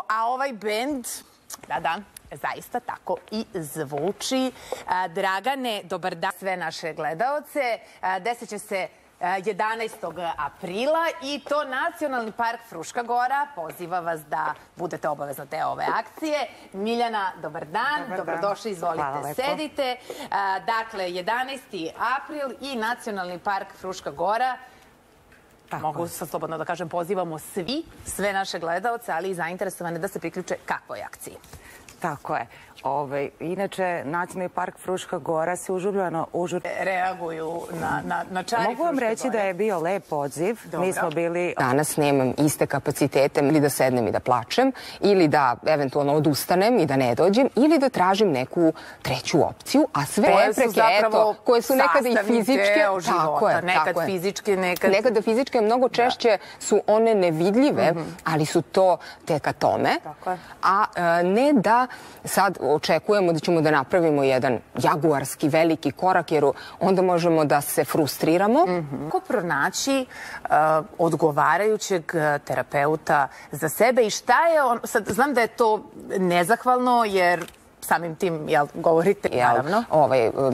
A ovaj bend, da, zaista tako i zvuči. Dragane, dobar dan sve naše gledaoce. Desit će se 11. aprila i to Nacionalni park Fruška Gora poziva vas da budete obavezno deo ove akcije. Miljana, dobar dan, dobrodošli, izvolite, sedite. Dakle, 11. april i Nacionalni park Fruška Gora. Mogu sad slobodno da kažem, pozivamo sve naše gledaoce, ali i zainteresovane da se priključe kakvoj akciji. Tako je. Inače, Nacionalni park Fruška Gora se užurbljeno reaguju na čari. Mogu vam reći da je bio lep odziv. Mi smo bili... Danas nemam iste kapacitete ili da sednem i da plačem, ili da eventualno odustanem i da ne dođem, ili da tražim neku treću opciju, a sve prepreke, eto, koje su nekada i fizičke... Nekad fizičke, nekad... Nekada fizičke, mnogo češće su one nevidljive, ali su to tek atome. A ne da sad očekujemo da ćemo da napravimo jedan jaguarski veliki korak, jer onda možemo da se frustriramo. Kako pronaći odgovarajućeg terapeuta za sebe i šta je on... Sad, znam da je to nezahvalno, jer samim tim, jel, govorite, naravno.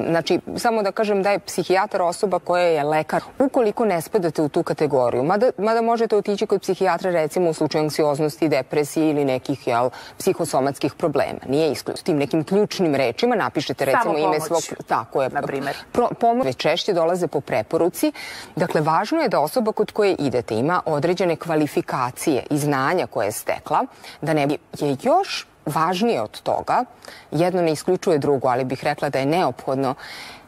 Znači, samo da kažem da je psihijatar osoba koja je lekar. Ukoliko ne spadate u tu kategoriju, mada možete otići kod psihijatra, recimo, u slučaju anksioznosti, depresije ili nekih, jel, psihosomatskih problema. Nije isključeno. S tim nekim ključnim rečima napišete, recimo, ime svog... Tako je. Na primer. Pomoć češće dolaze po preporuci. Dakle, važno je da osoba kod koje idete ima određene kvalifikacije i znanja koje je stekla, da ne je još važnije od toga, jedno ne isključuje drugo, ali bih rekla da je neophodno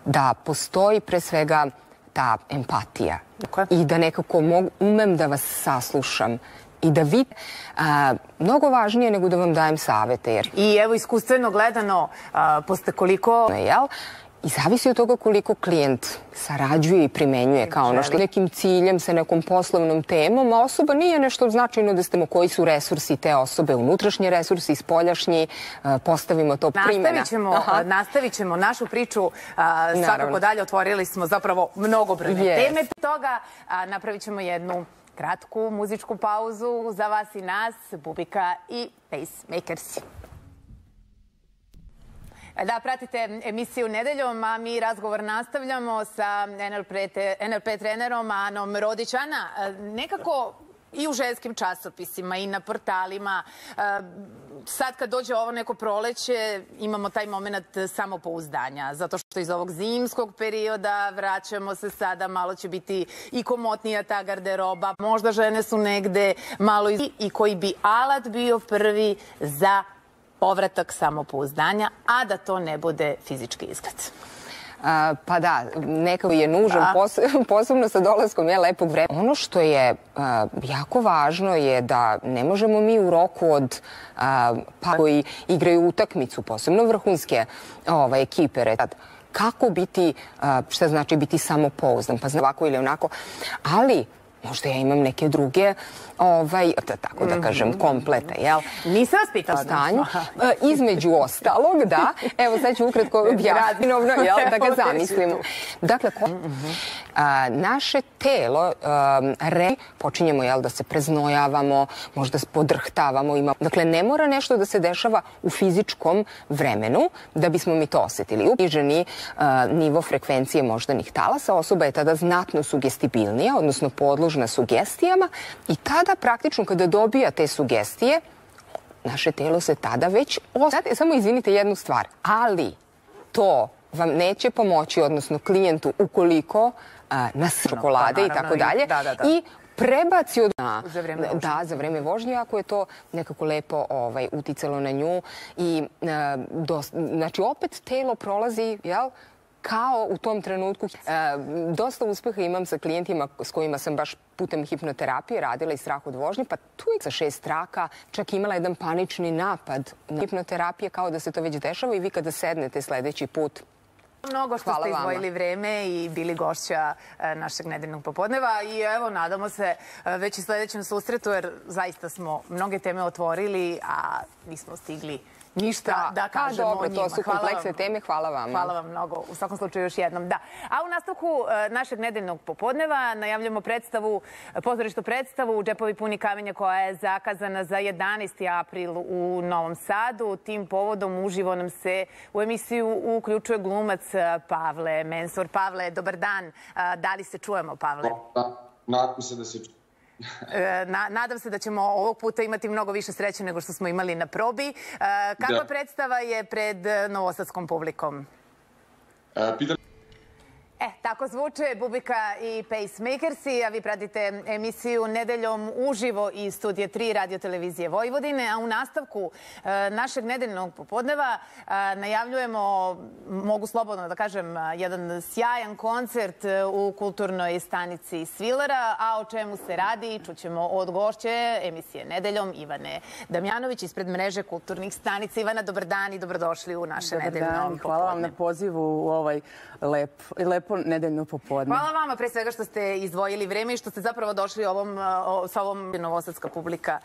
da postoji pre svega ta empatija i da nekako umem da vas saslušam i da vidite, mnogo važnije nego da vam dajem savete. I evo, iskustveno gledano, posle koliko... I zavisi od toga koliko klijent sarađuje i primenjuje kao ono što nekim ciljem sa nekom poslovnom temom, a osoba nije nešto značajno da ste koji su resursi te osobe, unutrašnji resursi, spoljašnji, postavimo to primjena. Nastavit ćemo našu priču svakako dalje, otvorili smo zapravo mnogobrojne teme. Toga napravit ćemo jednu kratku muzičku pauzu za vas i nas, Bubika i Pacemakers. Da, pratite emisiju Nedeljom, a mi razgovor nastavljamo sa NLP trenerom Anom Rodić. Ana, nekako i u ženskim časopisima i na portalima, sad kad dođe ovo neko proleće, imamo taj moment samopouzdanja, zato što iz ovog zimskog perioda vraćamo se sada, malo će biti i komotnija ta garderoba, možda žene su negde malo i koji bi alat bio prvi za povratak samopouzdanja, a da to ne bude fizički izgled. Pa da, nekako je nužan, posebno sa dolaskom lepog vremena. Ono što je jako važno je da ne možemo mi u roku od koji igraju utakmicu, posebno vrhunske ekipe, kako biti, šta znači biti samopouzdan, pa znam ovako ili onako, ali možda ja imam neke druge, tako da kažem, komplete, jel? Nisam vas pitala. Stanju. Između ostalog, da. Evo, sad ću ukratko objasninovno, da ga zamislim. Dakle, naše telo, počinjemo, jel, da se preznojavamo, možda podrhtavamo. Dakle, ne mora nešto da se dešava u fizičkom vremenu da bismo mi to osjetili. Uniženi nivo frekvencije moždanih talasa, osoba je tada znatno sugestibilnija, odnosno podložna sugestijama i tada praktično kada dobija te sugestije, naše telo se tada već osjeća. Samo izvinite jednu stvar, ali to vam neće pomoći, odnosno klijentu, ukoliko nas čokolade i tako dalje i prebaci od... Da, za vreme vožnje, ako je to nekako lepo uticalo na nju i znači opet telo prolazi, jel, kao u tom trenutku. Dosta uspeha imam sa klijentima s kojima sam baš putem hipnoterapije radila i strah od vožnje, pa tu je sa 6 traka čak imala jedan panični napad hipnoterapije, kao da se to već dešava i vi kada sednete sledeći put. Mnogo što ste izdvojili vreme i bili gošća našeg nedeljnog popodneva i evo, nadamo se već i sledećem susretu, jer zaista smo mnoge teme otvorili, a nismo stigli ništa da kažemo o njima. Dobro, to su kompleksne teme, hvala vam. Hvala vam mnogo, u svakom slučaju još jednom. Da. A u nastavku našeg nedeljnog popodneva najavljamo pozorištu predstavu Džepovi puni kamenja koja je zakazana za 11. april u Novom Sadu. Tim povodom uživo nam se u emisiju uključuje glumac Pavle Mensor. Pavle, dobar dan. Da li se čujemo, Pavle? Nadam se da se čujemo. Nadam se da ćemo ovog puta imati mnogo više sreće nego što smo imali na probi. Kakva predstava je pred novosadskom publikom? Tako zvuče Bubika i Pacemakersi, a vi pratite emisiju Nedeljom uživo iz Studija 3 Radio-televizije Vojvodine, a u nastavku našeg nedeljnog popodneva najavljujemo, mogu slobodno da kažem, jedan sjajan koncert u kulturnoj stanici Svilera, a o čemu se radi čućemo od gošće emisije Nedeljom Ivane Damjanović ispred mreže kulturnih stanica. Ivana, dobar dan i dobrodošli u naše nedeljno popodne. Hvala vam na pozivu u ovaj lepo nedeljno popodne. Hvala vama pre svega što ste izdvojili vreme i što ste zapravo došli sa ovom novosadska publika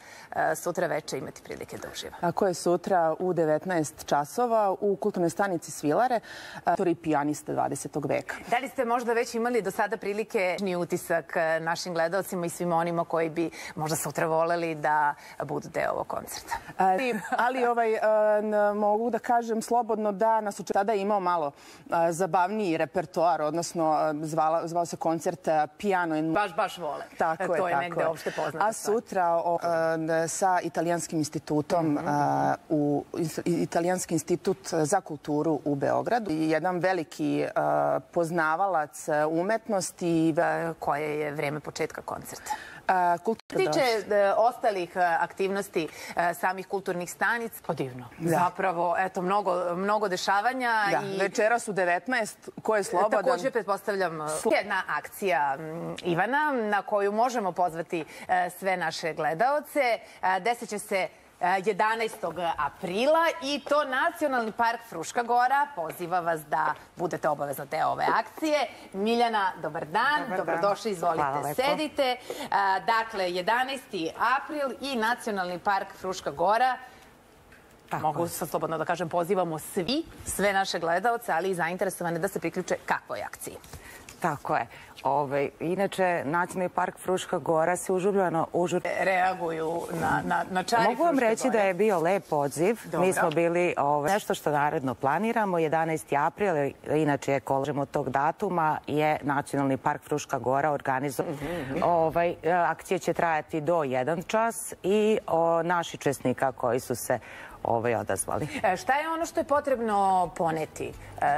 sutra veče imati prilike da uživa. Tako je, sutra u 19 časova u kulturnoj stanici Svilare, autori pijanista 20. veka. Da li ste možda već imali do sada prilike utisak našim gledalcima i svima onima koji bi možda sutra voleli da budu deo ovog koncerta? Ali mogu da kažem slobodno da nas tada imao malo zabavniji repertoar, odnosno zvao se koncert Piano. Baš vole. Tako je. To je negde opšte poznata. A sutra sa Italijanskim institutom, Italijanski institut za kulturu u Beogradu. Jedan veliki poznavalac umetnosti. Koje je vreme početka koncerta? Što se tiče ostalih aktivnosti samih kulturnih stanica, divno. Zapravo, eto, mnogo dešavanja. Večeras u 19, ko je slobodan. Također, pretpostavljam, jedna akcija Ivana na koju možemo pozvati sve naše gledaoce. Desit će se 11. aprila i to Nacionalni park Fruška Gora poziva vas da budete obavezno deo ove akcije. Miljana, dobar dan. Dobrodošli, izvolite, sedite. Dakle, 11. april i Nacionalni park Fruška Gora. Mogu sad slobodno da kažem, pozivamo sve naše gledaoce, ali i zainteresovane da se priključe kakvoj akciji. Tako je. Inače, Nacionalni park Fruška Gora se užurbljeno reaguju na čari Fruška Gora. Mogu vam reći da je bio lep odziv. Mi smo bili nešto što naredno planiramo. 11. april, inače kolažemo tog datuma, je Nacionalni park Fruška Gora organizovan. Akcija će trajati do 1 čas i naši učesnika koji su se odazvali. Šta je ono što je potrebno poneti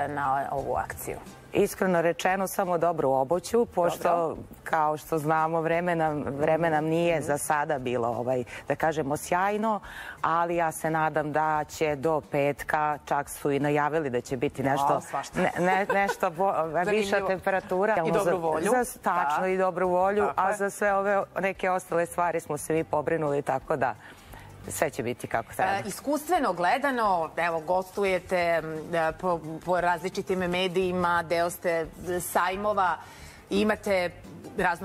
na ovu akciju? Iskreno rečeno, samo dobru obuću, pošto, kao što znamo, vreme nam nije za sada bilo, da kažemo, sjajno, ali ja se nadam da će do petka, čak su i najavili da će biti nešto viša temperatura. I dobru volju. Tačno, i dobru volju, a za sve ove neke ostale stvari smo se mi pobrinuli, tako da sve će biti kako treba. Iskustveno gledano, evo, gostujete po različitim medijima, deo ste sajmova, imate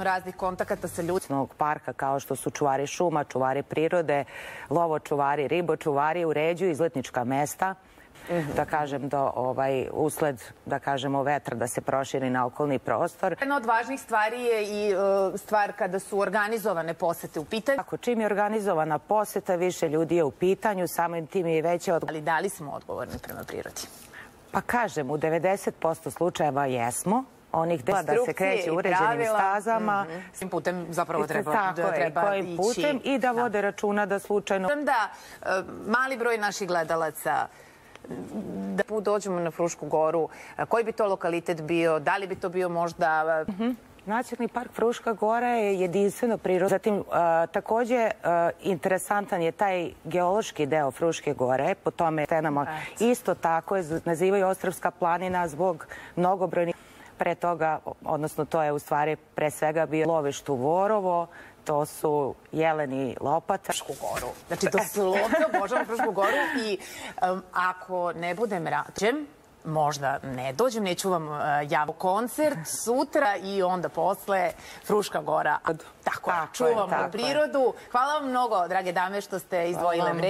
raznih kontakata sa ljudima. Parka kao što su čuvari šuma, čuvari prirode, lovočuvari, ribočuvari uređuju izletnička mesta. Da kažem, usled, da kažemo, vetra da se proširi na okolni prostor. Jedna od važnih stvari je i stvar kada su organizovane posete u pitanju. Ako čim je organizovana poseta, više ljudi je u pitanju, samim tim je veće odgovornost. Ali da li smo odgovorni prema prirodi? Pa kažem, u 90% slučajeva jesmo. Onih da se kreće uređenim stazama. Svim putem zapravo treba ići. I da vode računa da slučajno... Da mali broj naših gledalaca da dođemo na Frušku Goru, koji bi to lokalitet bio, da li bi to bio možda... Nacionalni park Fruška Gora je jedinstveno prirodno. Zatim, takođe, interesantan je taj geološki deo Fruške Gore, po tome stenama isto tako je, nazivaju Ostrvska planina zbog mnogobrojnih. Pre toga, odnosno to je u stvari pre svega bio lovištu Vorovo, to su jeleni lopata. Frušku Goru. Znači, to su lopta, obožavam Frušku Goru i ako ne budem rađem, možda ne dođem, neću vam javiti koncert sutra i onda posle Fruška Gora. Tako, čuvamo prirodu. Hvala vam mnogo, drage dame, što ste izdvojile vreme.